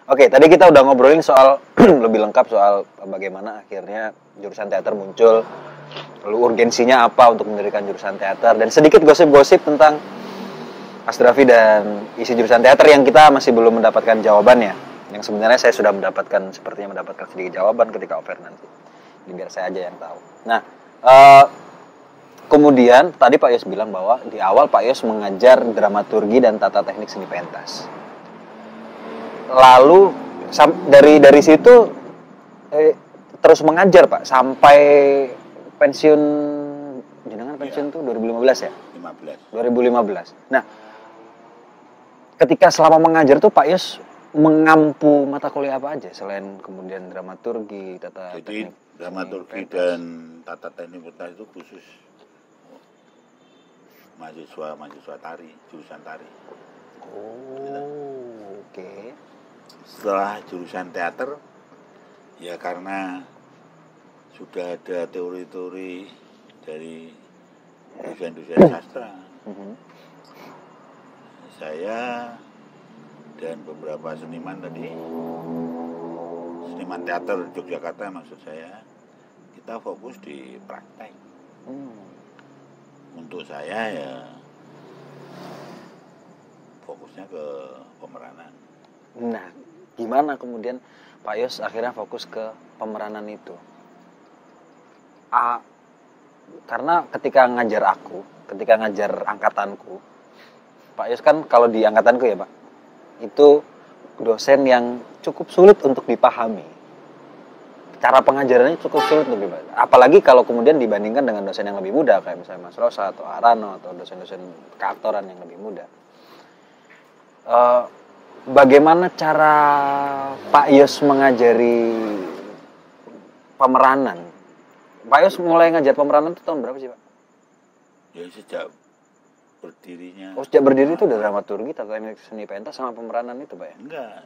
Oke, tadi kita udah ngobrolin soal lebih lengkap soal bagaimana akhirnya jurusan teater muncul, lalu urgensinya apa untuk mendirikan jurusan teater, dan sedikit gosip-gosip tentang Mas Raffi dan isi jurusan teater yang kita masih belum mendapatkan jawabannya. Yang sebenarnya saya sudah sepertinya mendapatkan sedikit jawaban ketika offer nanti. Jadi biar saya aja yang tahu. Nah, kemudian tadi Pak Yos bilang bahwa di awal Pak Yos mengajar dramaturgi dan tata teknik seni pentas. Lalu dari situ terus mengajar Pak sampai pensiun. Jenengan pensiun tuh 2015 ya? 2015. Nah, ketika selama mengajar tuh Pak Yos mengampu mata kuliah apa aja selain kemudian dramaturgi, tata teknik? Jadi dramaturgi dan tata teknik pentas itu khusus mahasiswa tari, jurusan tari. Oh, oke. Setelah jurusan teater, ya karena sudah ada teori-teori dari dosen-dosen sastra, saya dan beberapa seniman teater Yogyakarta maksud saya, kita fokus di praktek. Untuk saya ya fokusnya ke pemeranan. Nah, gimana kemudian Pak Yos akhirnya fokus ke pemeranan itu? Karena ketika ngajar angkatanku, Pak Yos kan kalau di angkatanku ya Pak, itu dosen yang cukup sulit untuk dipahami. Cara pengajarannya cukup sulit untuk dipahami. Apalagi kalau kemudian dibandingkan dengan dosen yang lebih muda, kayak misalnya Mas Rosa atau Arano atau dosen-dosen keaktoran yang lebih muda. Bagaimana cara Pak Yos mengajari pemeranan? Pak Yos mulai ngajar pemeranan itu tahun berapa sih Pak? Ya sejak berdirinya. Oh, sejak berdiri itu udah dramaturgi, tata teknik seni pentas sama pemeranan itu Pak ya? Enggak,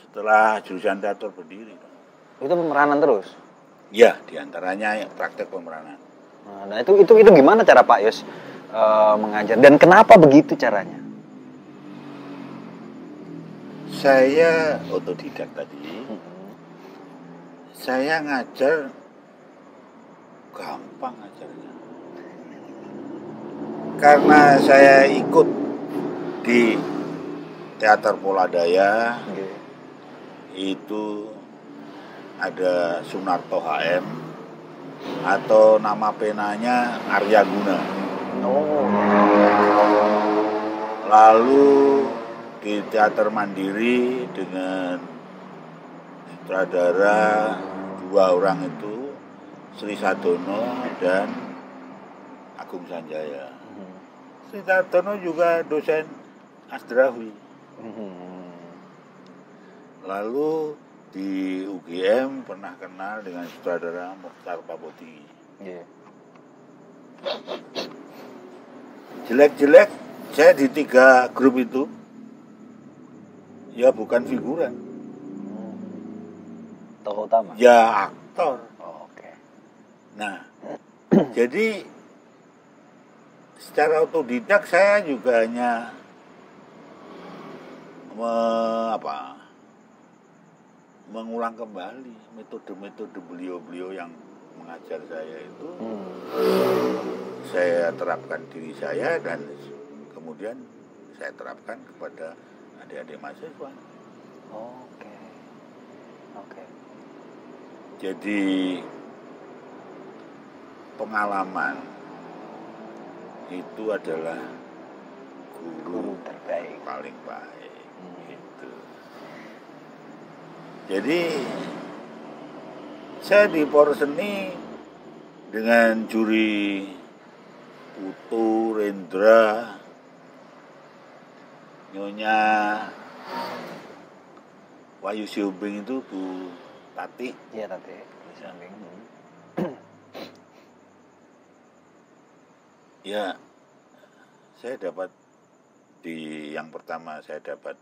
setelah jurusan teater berdiri Pak. Itu pemeranan terus? Ya, diantaranya praktek pemeranan. Nah itu gimana cara Pak Yos mengajar dan kenapa begitu caranya? Saya otodidak tadi. Saya ngajar gampang ngajarnya. Karena saya ikut di teater Poladaya, itu ada Sunarto HM atau nama penanya Arya Guna. Lalu di teater Mandiri dengan sutradara 2 orang itu, Sri Sadono dan Agung Sanjaya. Sri Sadono juga dosen Asdrawi. Lalu di UGM pernah kenal dengan sutradara Mokhtar Papoti. Jelek-jelek saya di 3 grup itu ya bukan figuran. Tokoh utama? Ya aktor. Oke. Nah, jadi secara otodidak saya juga hanya mengulang kembali metode-metode beliau-beliau yang mengajar saya itu. Saya terapkan diri saya dan kemudian saya terapkan kepada adik-adik mahasiswa. Oke. Jadi pengalaman itu adalah guru terbaik, paling baik. Gitu. Jadi saya di Porseni dengan juri Putu, Rendra, Nyonya Wahyu Siombing itu Bu Tati. Iya Tati, Siombing. Ya, saya dapat yang pertama saya dapat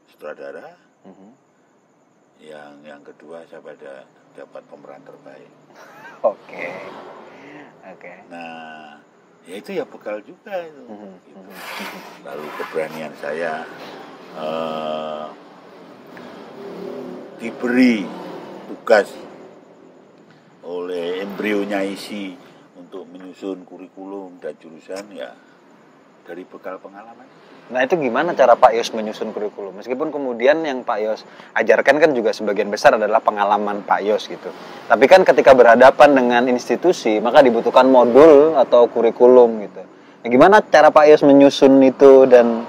sutradara, yang kedua saya dapat pemeran terbaik. Oke. Nah, ya itu ya bekal juga itu. Gitu. Lalu keberanian saya diberi tugas oleh embrionya isi untuk menyusun kurikulum dan jurusan ya dari bekal pengalaman. Nah itu gimana cara Pak Yos menyusun kurikulum? Meskipun kemudian yang Pak Yos ajarkan kan juga sebagian besar adalah pengalaman Pak Yos gitu. Tapi kan ketika berhadapan dengan institusi maka dibutuhkan modul atau kurikulum gitu. Nah, gimana cara Pak Yos menyusun itu dan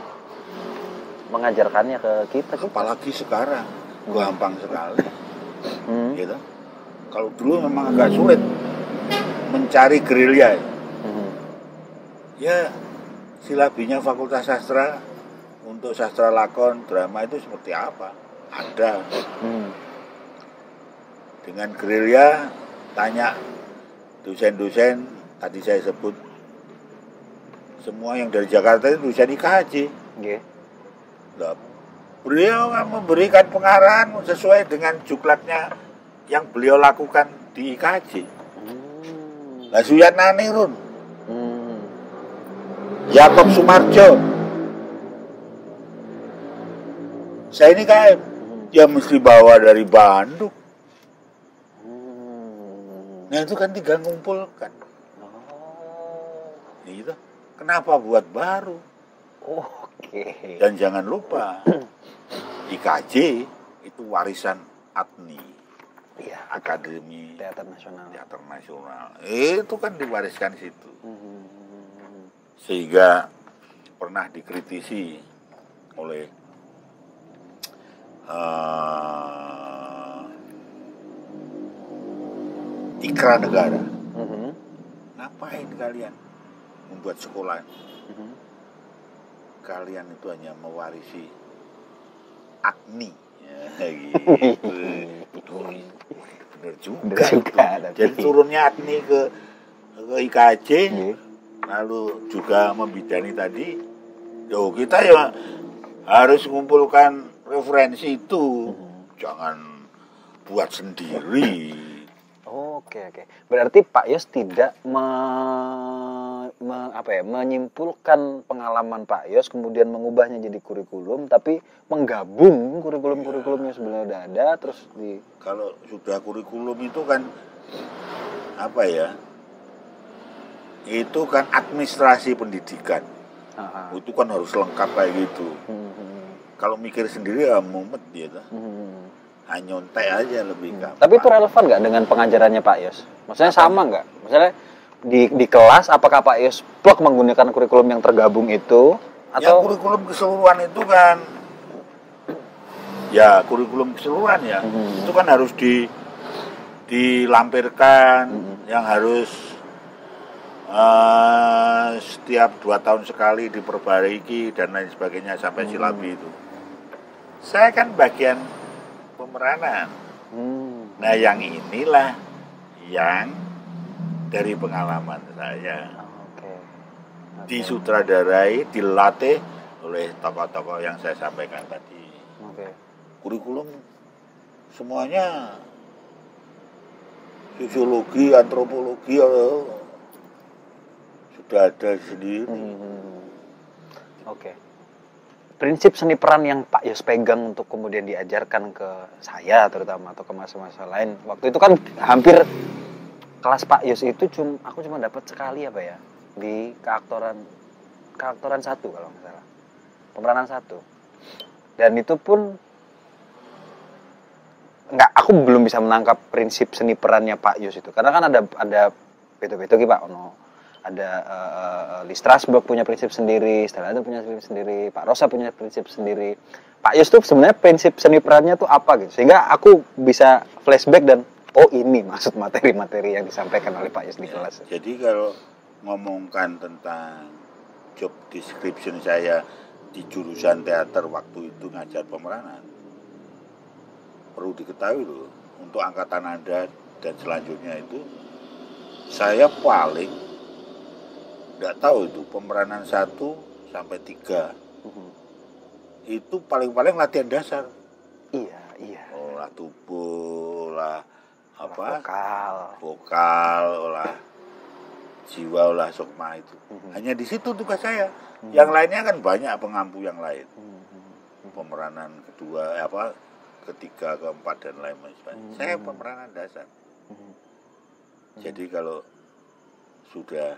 mengajarkannya ke kita? Apalagi sekarang gampang sekali, gitu. Kalau dulu memang agak sulit mencari gerilya. Ya silabinya Fakultas Sastra untuk sastra lakon drama itu seperti apa? Ada. Dengan gerilya tanya dosen-dosen tadi saya sebut semua yang dari Jakarta itu dosen IKJ. Nah, beliau memberikan pengarahan sesuai dengan juklaknya yang beliau lakukan di IKJ. Lah Suyatna Nirun, Yakob Sumarjo, saya ini kayak ya mesti bawa dari Bandung. Nah itu kan tinggal ngumpulkan. Gitu. Kenapa buat baru? Oke. Dan jangan lupa IKJ itu warisan ATNI. Iya, Akademi Teater Nasional. Itu kan diwariskan situ. Sehingga pernah dikritisi oleh Ikra Negara. Ngapain kalian membuat sekolah? Kalian itu hanya mewarisi ATNI. Ya, gitu. Bener juga. Jadi turunnya ATNI ke IKJ, lalu juga membidani tadi. Yo kita ya harus mengumpulkan referensi itu, jangan buat sendiri. Oke. Berarti Pak Yos tidak menyimpulkan pengalaman Pak Yos kemudian mengubahnya jadi kurikulum, tapi menggabung kurikulum-kurikulum yang sebenarnya udah ada terus di. Kalau sudah kurikulum itu kan apa ya? Itu kan administrasi pendidikan. Itu kan harus lengkap kayak gitu. Kalau mikir sendiri ya mumet dia tuh. Nyontek aja lebih gampang. Tapi itu relevan nggak dengan pengajarannya Pak Yos? Maksudnya sama nggak? Maksudnya di kelas apakah Pak Yos plek menggunakan kurikulum yang tergabung itu? Atau ya kurikulum keseluruhan itu kan ya kurikulum keseluruhan ya. Itu kan harus dilampirkan, yang harus setiap 2 tahun sekali diperbaiki dan lain sebagainya sampai silabi itu. Saya kan bagian pemeranan. Nah yang inilah yang dari pengalaman saya disutradarai, dilatih oleh tokoh-tokoh yang saya sampaikan tadi. Kurikulum semuanya sosiologi, antropologi sudah ada sendiri. Prinsip seni peran yang Pak Yos pegang untuk kemudian diajarkan ke saya terutama atau ke masa-masa lain. Waktu itu kan hampir kelas Pak Yos itu aku cuma dapat sekali apa ya di keaktoran 1 kalau nggak salah, pemeranan 1. Dan itu pun aku belum bisa menangkap prinsip seni perannya Pak Yos itu, karena kan ada beto-beto gitu Pak Ono. Ada Lee Strasberg punya prinsip sendiri, Stella itu punya prinsip sendiri, Pak Rosa punya prinsip sendiri. Pak Yos tuh sebenarnya prinsip seni perannya tuh apa gitu, sehingga aku bisa flashback dan ini maksud materi-materi yang disampaikan oleh Pak Yos di kelas. Jadi kalau ngomongkan tentang job description saya di jurusan teater waktu itu ngajar pemeranan, perlu diketahui loh, untuk angkatan Anda dan selanjutnya itu saya paling nggak tahu itu pemeranan 1 sampai 3 itu paling latihan dasar. Iya. Olah tubuh, olah apa? Vokal, olah jiwa, olah sukma itu. Hanya di situ tugas saya. Yang lainnya kan banyak pengampu yang lain. Pemeranan kedua ketiga, keempat dan lain sebagainya. Saya pemeranan dasar. Jadi kalau sudah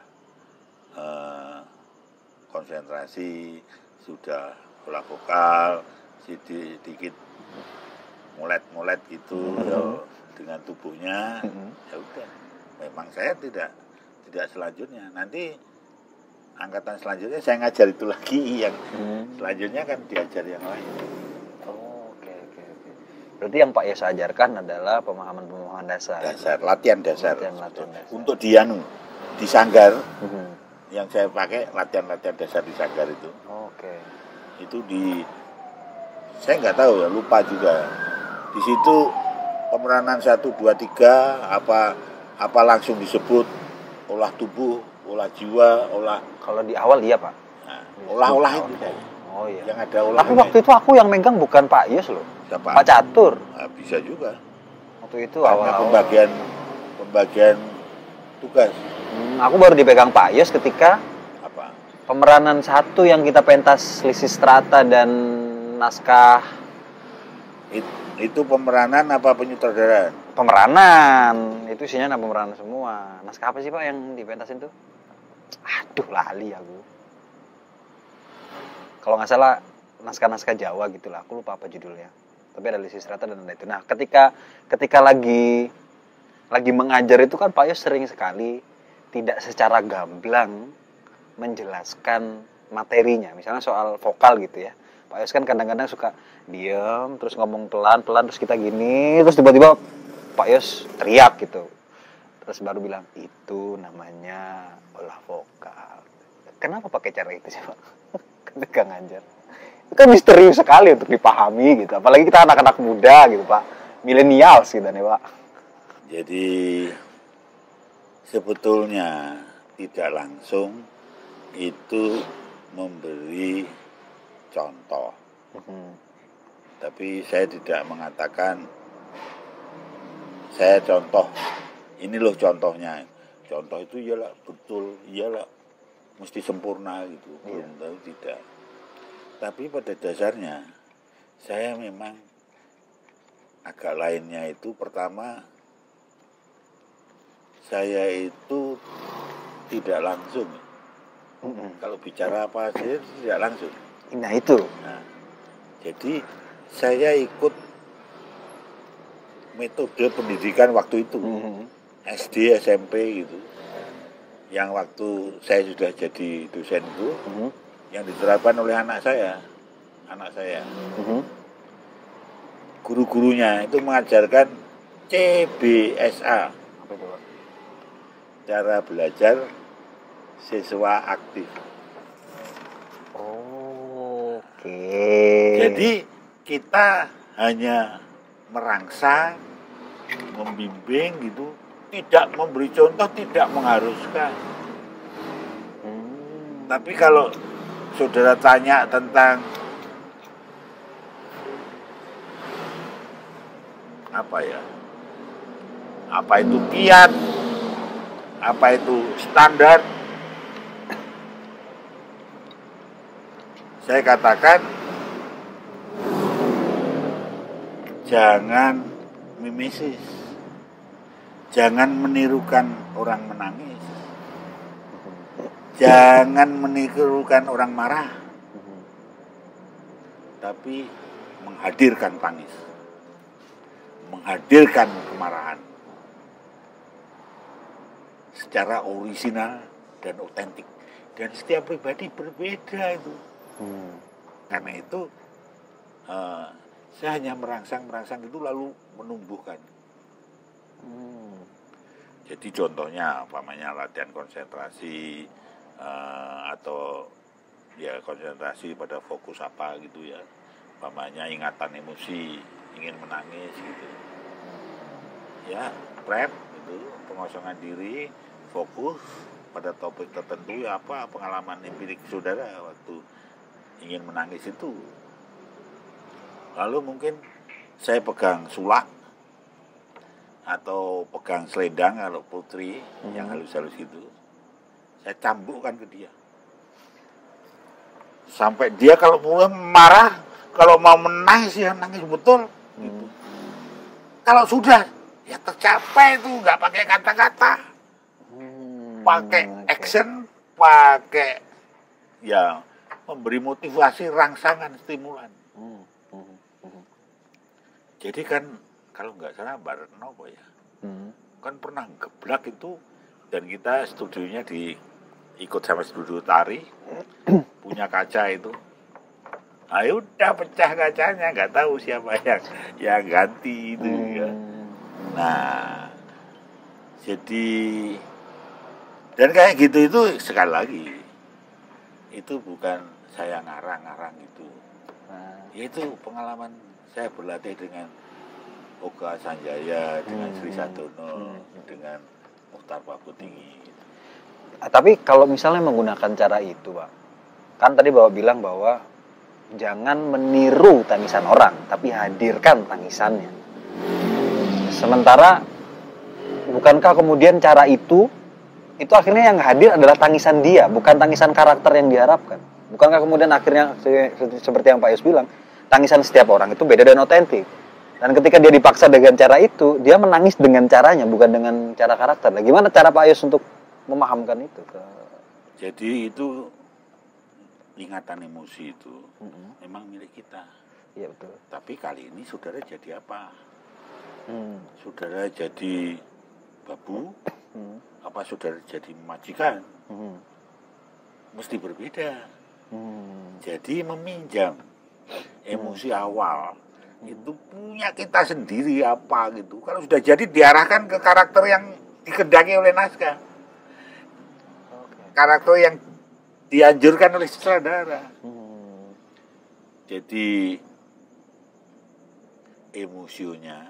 konsentrasi, sudah olah vokal, sedikit mulet-mulet gitu ya, dengan tubuhnya, ya udah. Memang saya tidak selanjutnya. Nanti angkatan selanjutnya saya ngajar itu lagi, yang selanjutnya kan diajar yang lain. Oke. Berarti yang Pak Yos ajarkan adalah pemahaman dasar. Latihan dasar. Latihan dasar. Untuk di sanggar, yang saya pakai latihan dasar di sanggar itu. Oke. Itu saya nggak tahu ya, lupa juga. Di situ pemeranan 1, 2, 3 apa langsung disebut olah tubuh, olah jiwa, olah. Kalau di awal iya Pak. Nah, olah itu kan. Oh iya. Yang ada olah. Tapi waktu itu aku yang megang bukan Pak Yos loh. Siapa? Pak Catur. Nah, bisa juga. Waktu itu Karena awal. pembagian tugas. Aku baru dipegang Pak Yos ketika Apa? pemeranan 1 yang kita pentas Lysistrata dan naskah. Itu pemeranan apa penyutradaraan? Pemeranan. Itu isinya pemeranan semua. Naskah apa sih Pak yang dipentasin tuh? Aduh, lali aku. Kalau nggak salah naskah-naskah Jawa gitulah. Aku lupa apa judulnya. Tapi ada Lysistrata dan ada itu. Nah, ketika lagi mengajar itu kan Pak Yos sering sekali tidak secara gamblang menjelaskan materinya. Misalnya soal vokal gitu ya. Pak Yos kan kadang-kadang suka diem, terus ngomong pelan-pelan, terus kita gini, terus tiba-tiba Pak Yos teriak gitu. Terus baru bilang, itu namanya olah vokal. Kenapa pakai cara itu sih Pak? Ketika ngajar. Itu kan misterius sekali untuk dipahami gitu. Apalagi kita anak-anak muda gitu Pak. Milenials gitu nih Pak. Jadi sebetulnya tidak langsung itu memberi contoh. Tapi saya tidak mengatakan saya contoh, ini loh contohnya. Contoh itu iyalah betul, iyalah mesti sempurna gitu. Belum tahu tidak. Tapi pada dasarnya saya memang agak lainnya itu, pertama saya itu tidak langsung. Kalau bicara apa saja tidak langsung. Nah itu. Nah, jadi saya ikut metode pendidikan waktu itu, SD, SMP gitu. Yang waktu saya sudah jadi dosen itu, yang diterapkan oleh anak saya. Guru-gurunya itu mengajarkan CBSA. Apa itu Pak? Cara belajar siswa aktif. Oke. Jadi kita hanya merangsang, membimbing gitu, tidak memberi contoh, tidak mengharuskan. Tapi kalau saudara tanya tentang apa itu kiat, apa itu standar, saya katakan jangan mimesis, jangan menirukan orang menangis, jangan menirukan orang marah, tapi menghadirkan tangis, menghadirkan kemarahan secara orisinal dan otentik. Dan setiap pribadi berbeda itu. Karena itu saya hanya merangsang itu lalu menumbuhkan. Jadi contohnya umpamanya latihan konsentrasi atau ya konsentrasi pada fokus apa gitu ya. Umpamanya ingatan emosi, ingin menangis gitu. Ya, prep itu pengosongan diri, fokus pada topik tertentu ya, apa pengalaman empirik saudara waktu ingin menangis itu. Lalu mungkin saya pegang sulak atau pegang selendang kalau putri yang halus-halus gitu, saya cambukkan ke dia sampai dia kalau mulai marah, kalau mau menangis ya nangis betul gitu. kalau sudah ya tercapai itu nggak pakai kata-kata, pakai action, pakai ya memberi motivasi, rangsangan, stimulan. Jadi kan kalau nggak salah Mbak Retno ya, kan pernah geblak itu, dan kita studionya ikut sama studio tari, punya kaca itu. Ayo udah pecah kacanya, nggak tahu siapa yang ganti itu ya. Nah, jadi dan kayak gitu itu sekali lagi itu bukan saya ngarang-ngarang itu. Itu pengalaman saya berlatih dengan Oka Sanjaya, dengan Sri Sadono, dengan Mukhtar Pakutinggi. Tapi kalau misalnya menggunakan cara itu, Pak, kan tadi Bapak bilang bahwa jangan meniru tangisan orang, tapi hadirkan tangisannya. Sementara, bukankah kemudian cara itu akhirnya yang hadir adalah tangisan dia, bukan tangisan karakter yang diharapkan? Bukankah kemudian akhirnya, seperti yang Pak Yus bilang, tangisan setiap orang itu beda dan otentik. Dan ketika dia dipaksa dengan cara itu, dia menangis dengan caranya, bukan dengan cara karakter. Nah, gimana cara Pak Yus untuk memahamkan itu? Jadi itu ingatan emosi itu memang milik kita. Iya betul. Tapi kali ini saudara jadi apa? Saudara jadi babu? Apa saudara jadi majikan? Mesti berbeda. Jadi meminjam emosi awal itu punya kita sendiri apa gitu. Kalau sudah jadi diarahkan ke karakter yang dikehendaki oleh naskah. Karakter yang dianjurkan oleh sutradara. Jadi emosionya,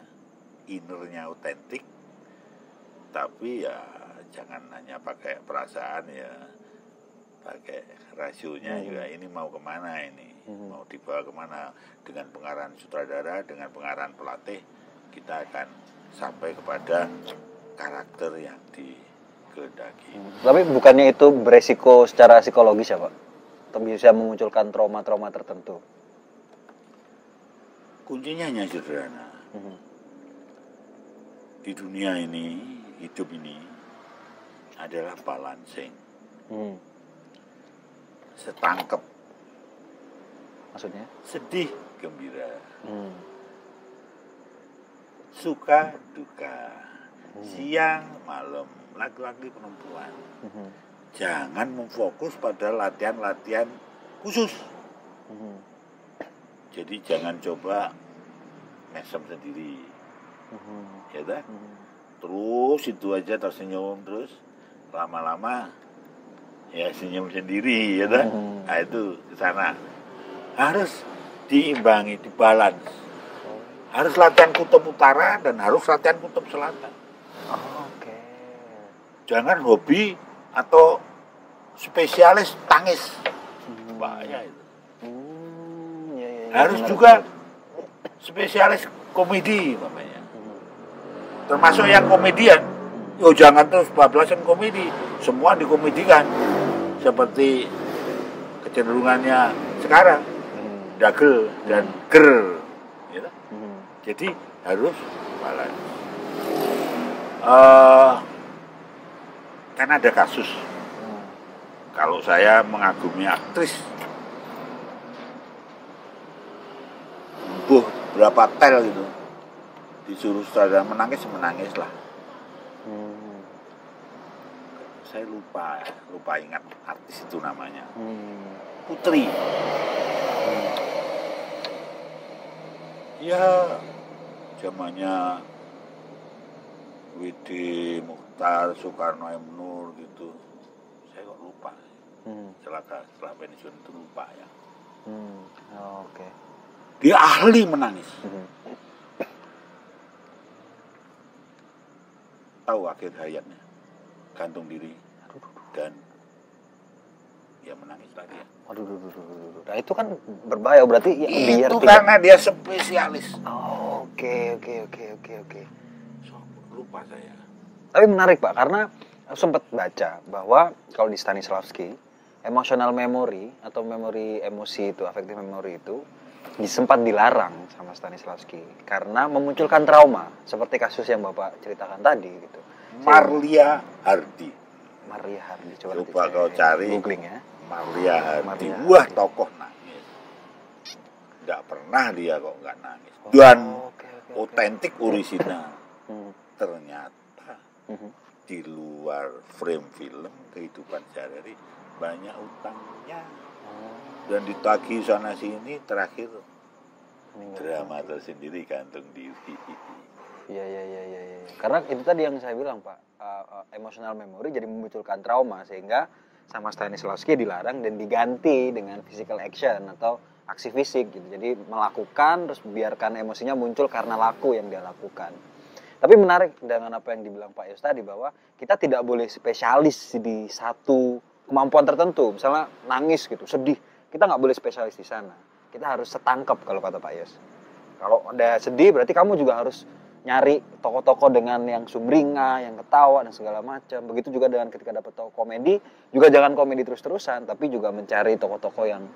innernya otentik, tapi ya jangan hanya pakai perasaan ya, pakai rasionya juga. Ini mau kemana ini? Mau dibawa kemana? Dengan pengarahan sutradara, dengan pengarahan pelatih, kita akan sampai kepada karakter yang dikehendaki. Tapi bukannya itu beresiko secara psikologis ya Pak? Atau bisa memunculkan trauma-trauma tertentu? Kuncinya hanya sederhana. Di dunia ini, hidup ini adalah balancing. Setangkep. Maksudnya? Sedih, gembira. Suka, duka. Siang, malam, laki-laki, perempuan. Jangan memfokus pada latihan-latihan khusus. Jadi jangan coba mesem sendiri. Ya kan? Terus itu aja tersenyum terus, lama-lama ya senyum sendiri, ya kan? Nah itu ke sana. Harus diimbangi, dibalance. Harus latihan kutub utara dan harus latihan kutub selatan. Oke. Jangan hobi atau spesialis tangis. Bahaya itu. Harus juga spesialis komedi namanya. Termasuk yang komedian. Yo jangan terus bablasan komedi, semua dikomedikan. Seperti kecenderungannya sekarang. Dagel dan ger. Ya. Jadi harus balance. Kan ada kasus. Kalau saya mengagumi aktris, berapa tel gitu, disuruh sutradara menangis lah. Saya lupa ingat artis itu namanya. Putri. Ya zamannya W.D. Mukhtar, Soekarno M. Nur gitu. Saya kok lupa. Setelah pensiun itu lupa ya. Oke. Dia ahli menangis. Tahu akhir hayatnya, gantung diri dan dia menangis lagi. Aduh. Nah itu kan berbahaya berarti. Ya, itu karena dia spesialis. Oke. So, lupa saya. Tapi menarik Pak, karena aku sempat baca bahwa kalau di Stanislavski, emotional memory atau memori emosi itu, affective memory itu sempat dilarang sama Stanislavski karena memunculkan trauma seperti kasus yang Bapak ceritakan tadi gitu. Marlia Hardi. Maria Hardi, Coba kau cari googling ya. Marlia Hardi. Maria Wah, Hardi. tokoh nangis. Nggak pernah dia kok nggak nangis. Dan Oke. otentik orisinal. Hmm. Ternyata di luar frame film kehidupan sehari-hari banyak utangnya. Dan ditagih sana sini, terakhir drama tersendiri, gantung diri. Iya. Karena itu tadi yang saya bilang Pak, emotional memory jadi memunculkan trauma sehingga sama Stanislavski dilarang dan diganti dengan physical action atau aksi fisik gitu. Jadi melakukan terus biarkan emosinya muncul karena laku yang dia lakukan. Tapi menarik dengan apa yang dibilang Pak Yos tadi bahwa kita tidak boleh spesialis di satu kemampuan tertentu. Misalnya nangis gitu, sedih. Kita nggak boleh spesialis di sana. Kita harus setangkap kalau kata Pak Yos. Kalau ada sedih berarti kamu juga harus nyari tokoh-tokoh dengan yang sumringah, yang ketawa dan segala macam. Begitu juga dengan ketika dapat tokoh komedi, juga jangan komedi terus-terusan, tapi juga mencari tokoh-tokoh yang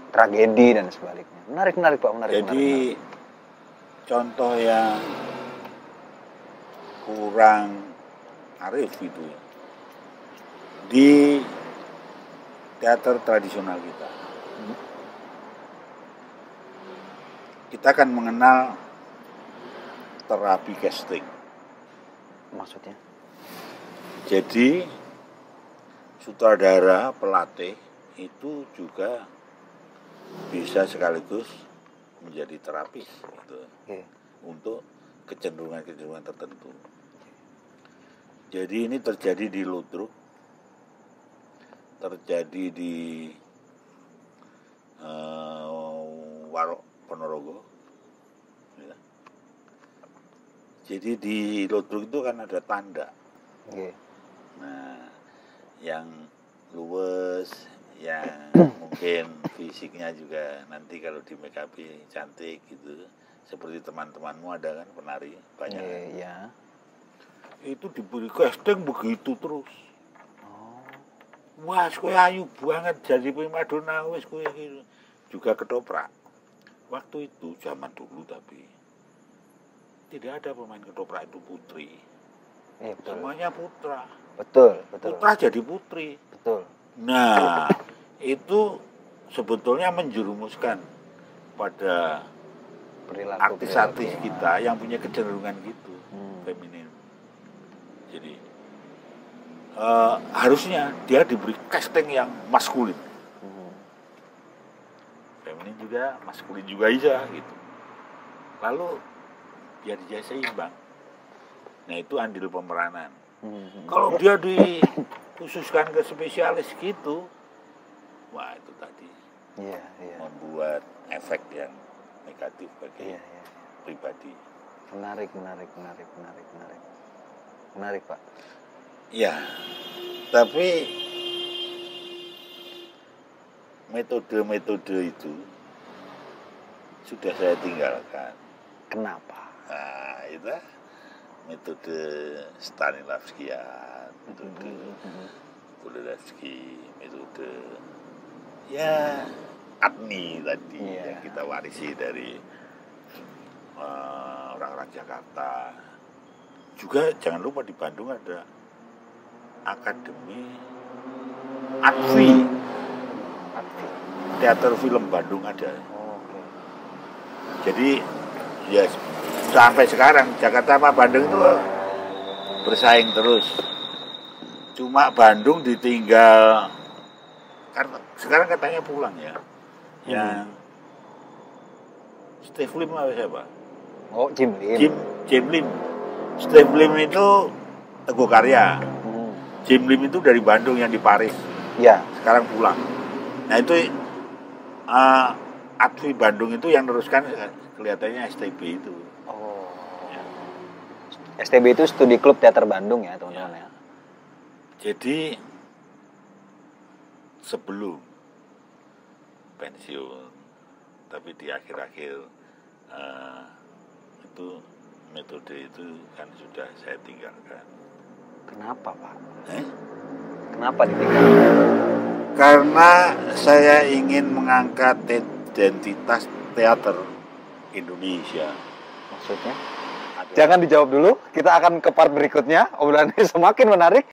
tragedi dan sebaliknya. Menarik Pak, menarik. Jadi contoh yang kurang arif gitu ya. Di teater tradisional kita akan mengenal terapi casting. Maksudnya? Jadi sutradara, pelatih itu juga bisa sekaligus menjadi terapis gitu, untuk kecenderungan-kecenderungan tertentu. Jadi ini terjadi di Ludruk, terjadi di Warok Ponorogo. Ya. Jadi di Ludruk itu kan ada tanda. Nah, yang luwes, yang mungkin fisiknya juga nanti kalau di make up cantik gitu, seperti teman-temanmu ada kan penari banyak. Iya. Itu diberi casting begitu terus. Wah, kowe ayu banget jadi primadona wis kowe gitu. Juga ketoprak. Waktu itu zaman dulu tapi tidak ada pemain ketoprak itu putri. Semuanya putra. Betul. Putra jadi putri. Betul. Nah, itu sebetulnya menjerumuskan pada artis-artis kita yang punya kecenderungan gitu, feminin. Jadi harusnya dia diberi casting yang maskulin. Feminin juga, maskulin juga bisa gitu. Lalu biar dia seimbang. Nah, itu andil pemeranan. Kalau dia dikhususkan ke spesialis gitu, wah itu tadi membuat efek yang negatif bagi pribadi. Menarik Pak. Ya, tapi metode-metode itu sudah saya tinggalkan. Kenapa? Nah, itu metode Stanislavskian, metode Boleslavski, metode ya Adni tadi yang kita warisi dari orang-orang Jakarta. Juga jangan lupa di Bandung ada Akademi Advi. Teater Film Bandung ada. Jadi ya sampai sekarang Jakarta sama Bandung itu bersaing terus. Cuma Bandung ditinggal karena sekarang katanya pulang ya. Yang Steve Lim apa siapa? Oh, Jim Lim. Steve Lim itu Teguh Karya. Jim Lim itu dari Bandung yang di Paris. Ya. Sekarang pulang. Nah itu Advi Bandung itu yang teruskan kelihatannya STB itu. Ya. STB itu Studi Klub Teater Bandung ya teman-teman ya. Jadi sebelum pensiun, tapi di akhir-akhir itu metode itu kan sudah saya tinggalkan. Kenapa Pak? Kenapa ditinggalkan? Karena saya ingin mengangkat identitas teater Indonesia. Maksudnya? Jangan dijawab dulu, kita akan ke part berikutnya. Obrolan ini semakin menarik.